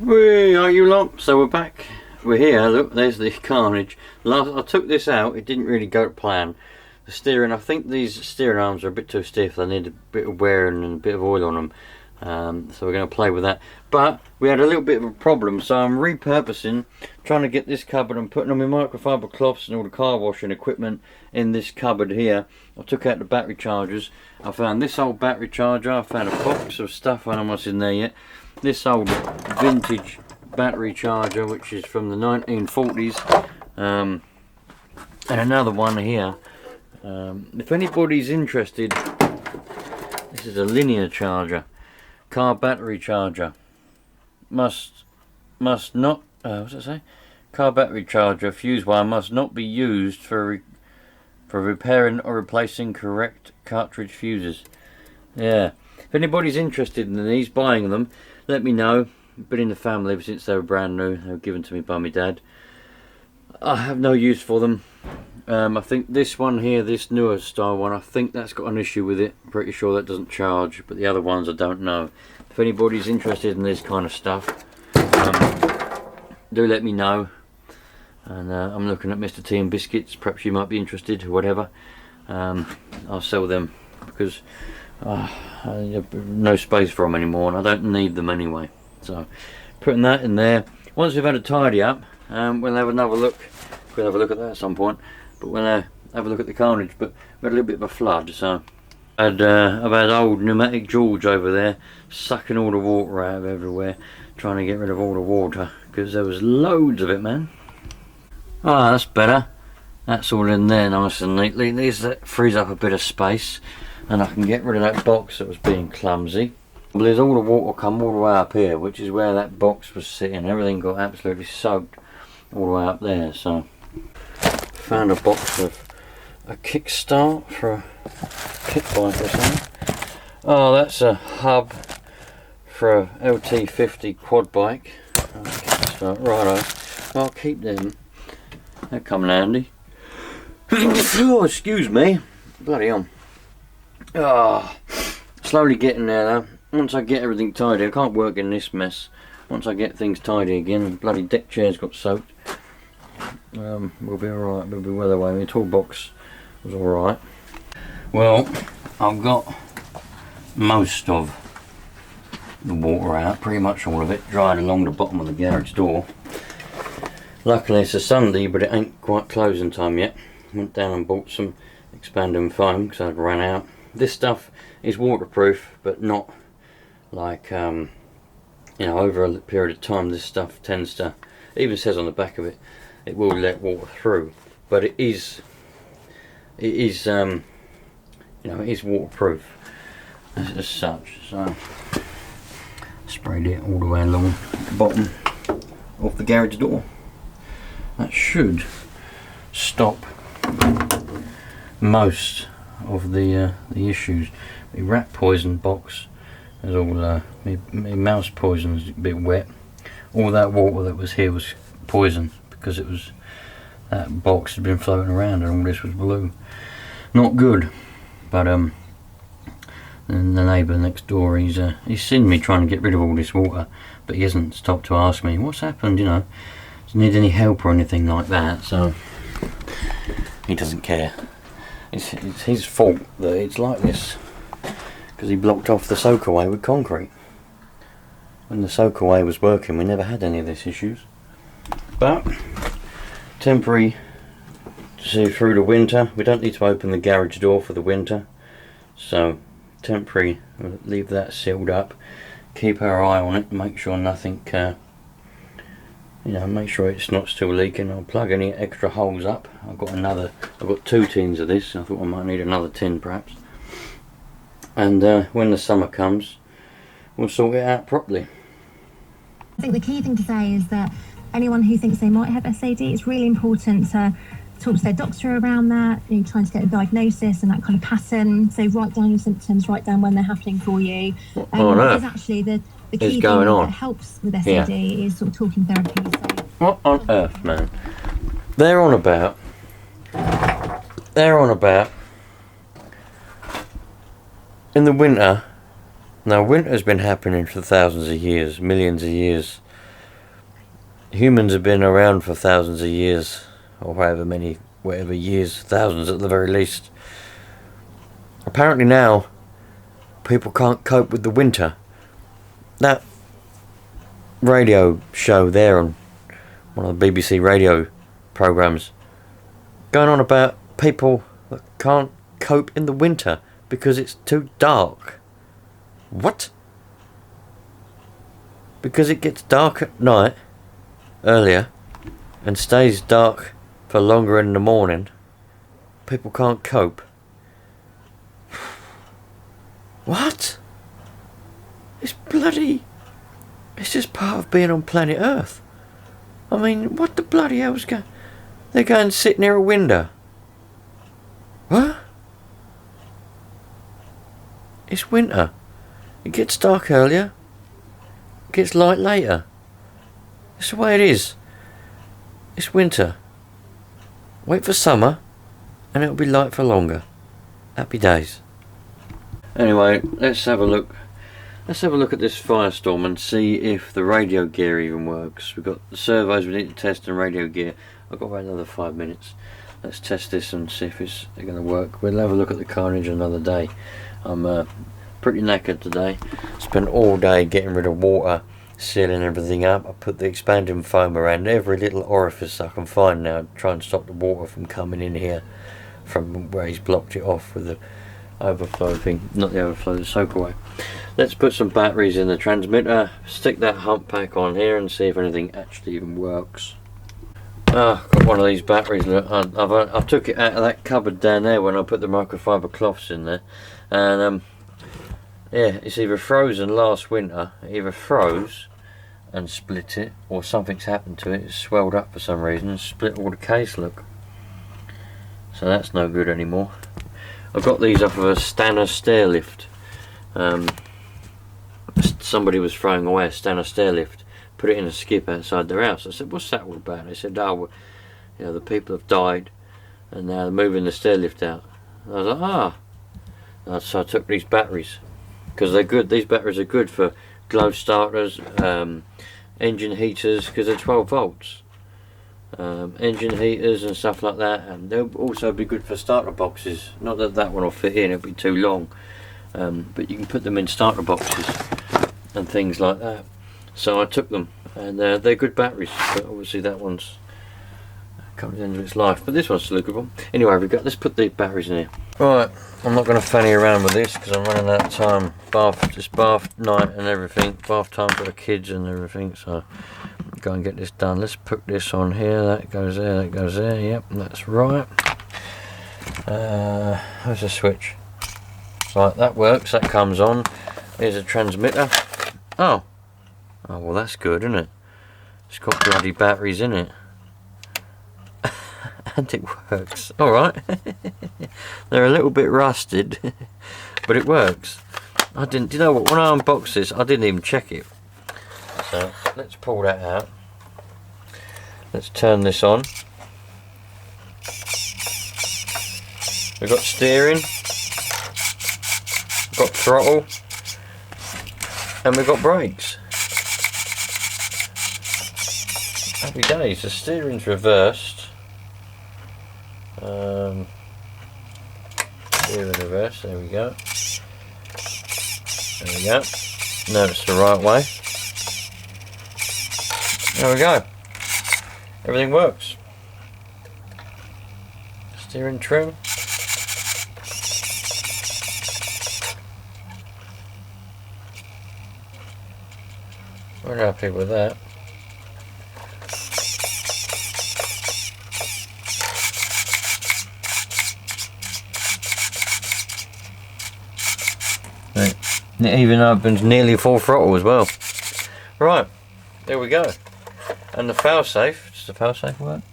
Whee, are you lot? So we're back. We're here. Look, there's the carnage. I took this out. It didn't really go to plan. The steering, I think these steering arms are a bit too stiff. They need a bit of wearing and a bit of oil on them. So we're going to play with that. But we had a little bit of a problem, so I'm repurposing, trying to get this cupboard. I'm putting all my microfiber cloths and all the car washing equipment in this cupboard here. I took out the battery chargers. I found this old battery charger. I found a box of stuff. I don't know what's in there yet. This old vintage battery charger, which is from the 1940s, and another one here. If anybody's interested, this is a linear charger, car battery charger. Must not, what's it say? Car battery charger, fuse wire must not be used for repairing or replacing correct cartridge fuses. Yeah, if anybody's interested in these, buying them, let me know. Been in the family ever since they were brand new. They were given to me by my dad. I have no use for them. I think this one here, this newer style one, I think that's got an issue with it. I'm pretty sure that doesn't charge, but the other ones I don't know. If anybody's interested in this kind of stuff, do let me know. And I'm looking at Mr. T and Biscuits. Perhaps you might be interested, or whatever. I'll sell them because I have no space for them anymore, and I don't need them anyway. So putting that in there. Once we've had a tidy up, we'll have another look. We'll have a look at that at some point. But we'll have a look at the carnage. But we had a little bit of a flood, so I've had old pneumatic George over there sucking all the water out of everywhere, trying to get rid of all the water because there was loads of it, man. Ah, that's better. That's all in there nice and neatly. That frees up a bit of space, and I can get rid of that box that was being clumsy. Well, there's all the water come all the way up here, which is where that box was sitting. Everything got absolutely soaked all the way up there. So found a box of a kickstart for a kick bike or something. Oh, that's a hub for a LT50 quad bike. Kickstart, righto. I'll keep them. They come in handy. Oh, excuse me. Bloody hell. Ah, slowly getting there though. Once I get everything tidy, I can't work in this mess. Once I get things tidy again, the bloody deck chairs got soaked. We'll be alright, we'll be well away. My toolbox was alright. Well, I've got most of the water out, pretty much all of it, dried along the bottom of the garage door. Luckily it's a Sunday, but it ain't quite closing time yet. Went down and bought some expanding foam because I'd run out. This stuff is waterproof, but not like, you know, over a period of time this stuff tends to, it even says on the back of it, it will let water through, but it is you know, it is waterproof as such. So sprayed it all the way along the bottom of the garage door. That should stop most of the issues. The rat poison box is all my mouse poison is a bit wet. All that water that was here was poison because it was, that box had been floating around and all this was blue. Not good. But and the neighbour next door, he's seen me trying to get rid of all this water, but he hasn't stopped to ask me what's happened, you know, does he need any help or anything like that. So he doesn't care. It's his fault that it's like this, because he blocked off the soakaway with concrete. When the soakaway was working, we never had any of these issues. But temporary to see through the winter. We don't need to open the garage door for the winter, so temporary, we'll leave that sealed up, keep our eye on it, make sure nothing you know, make sure it's not still leaking. I'll plug any extra holes up. I've got 2 tins of this. I thought I might need another tin perhaps, and when the summer comes we'll sort it out properly. I think the key thing to say is that anyone who thinks they might have SAD, it's really important to talk to their doctor around that, you know, trying to get a diagnosis and that kind of pattern. So write down your symptoms, write down when they're happening for you. Because actually the key thing that helps with SAD is sort of talking therapy. So. What on earth, man? They're on about in the winter. Now winter's been happening for thousands of years, millions of years. humans have been around for thousands of years, or whatever years, thousands at the very least. Apparently now, people can't cope with the winter. That radio show there on one of the BBC radio programmes, going on about people that can't cope in the winter because it's too dark. What? Because it gets dark at night earlier and stays dark for longer in the morning, people can't cope. What? It's just part of being on planet Earth. I mean, what the bloody hell's going? They're going to sit near a window. What? It's winter. It gets dark earlier. It gets light later. It's the way it is. It's winter. Wait for summer, and it'll be light for longer. Happy days. Anyway, let's have a look. Let's have a look at this Firestorm and see if the radio gear even works. We've got the servos we need to test and radio gear. I've got about another 5 minutes. Let's test this and see if it's going to work. We'll have a look at the carnage another day. I'm pretty knackered today. Spent all day getting rid of water, sealing everything up. I put the expanding foam around every little orifice I can find now to try and stop the water from coming in here from where he's blocked it off with the overflow thing. Not the overflow, the soak away. Let's put some batteries in the transmitter, stick that hump pack on here and see if anything actually even works. Got one of these batteries. Look, I've took it out of that cupboard down there when I put the microfiber cloths in there, and yeah, it's either frozen last winter, it either froze and split it, or something's happened to it. It's swelled up for some reason and split all the case, look. So that's no good anymore. I've got these off of a Stanner stair lift. Somebody was throwing away a Stanner stair lift, put it in a skip outside their house. I said, what's that all about? They said, oh, well, you know, the people have died and now they're moving the stair lift out. And I was like, so I took these batteries because they're good. These batteries are good for glow starters, engine heaters, because they're 12 volts. Engine heaters and stuff like that, and they'll also be good for starter boxes. Not that that one will fit in, it'll be too long, but you can put them in starter boxes and things like that. So I took them, and they're good batteries, but obviously that one's come to the end of its life, but this one's still a good one. Anyway, let's put the batteries in here. Right, I'm not going to fanny around with this because I'm running out of time. It's bath night and everything, bath time for the kids and everything, so go and get this done. Let's put this on here. That goes there, that goes there. Yep, that's right. Where's the switch? Right, that works, that comes on. Here's a transmitter. Oh well, that's good, isn't it? It's got bloody batteries in it. And it works. Alright. They're a little bit rusted, but it works. Do you know what, when I unboxed this, I didn't even check it. So let's pull that out. Let's turn this on. We've got steering, we've got throttle, and we've got brakes. Happy days. The steering's reversed. Steering reverse, there we go. There we go. No, it's the right way. There we go. Everything works. Steering trim. We're happy with that. It even opens nearly full throttle as well. Right, there we go. And the failsafe, does the failsafe work?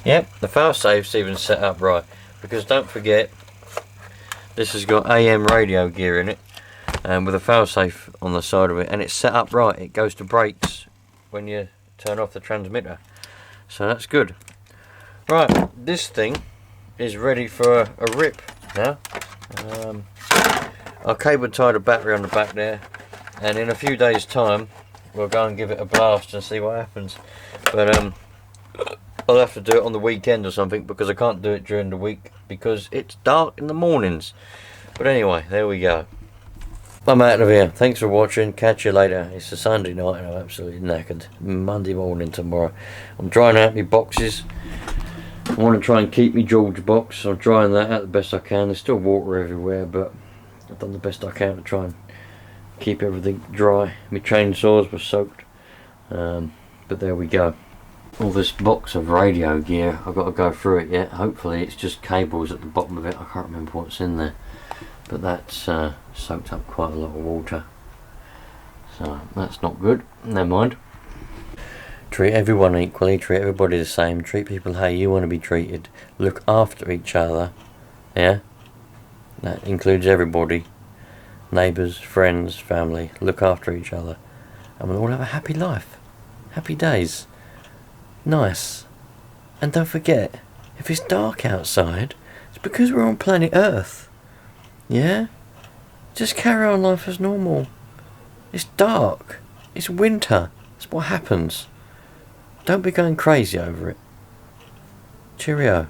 Yep, the failsafe's even set up right. Because don't forget, this has got AM radio gear in it, and with a failsafe on the side of it, and it's set up right. It goes to brakes when you turn off the transmitter. So that's good. Right, this thing is ready for a rip now. I'll cable tie the battery on the back there, and in a few days time we'll go and give it a blast and see what happens. But I'll have to do it on the weekend or something, because I can't do it during the week because it's dark in the mornings. But anyway, there we go. I'm out of here. Thanks for watching. Catch you later. It's a Sunday night and I'm absolutely knackered. Monday morning tomorrow. I'm drying out my boxes. I want to try and keep my George box. I'm drying that out the best I can. There's still water everywhere, but I've done the best I can to try and keep everything dry. My chainsaws were soaked. But there we go. All this box of radio gear, I've got to go through it yet. Hopefully it's just cables at the bottom of it. I can't remember what's in there. But that's soaked up quite a lot of water, so that's not good. Never mind. Treat everyone equally, treat everybody the same, treat people how you want to be treated, look after each other, yeah? That includes everybody, neighbours, friends, family. Look after each other and we'll all have a happy life, happy days. Nice. And don't forget, if it's dark outside, it's because we're on planet Earth. Yeah? Just carry on life as normal. It's dark. It's winter. That's what happens. Don't be going crazy over it. Cheerio.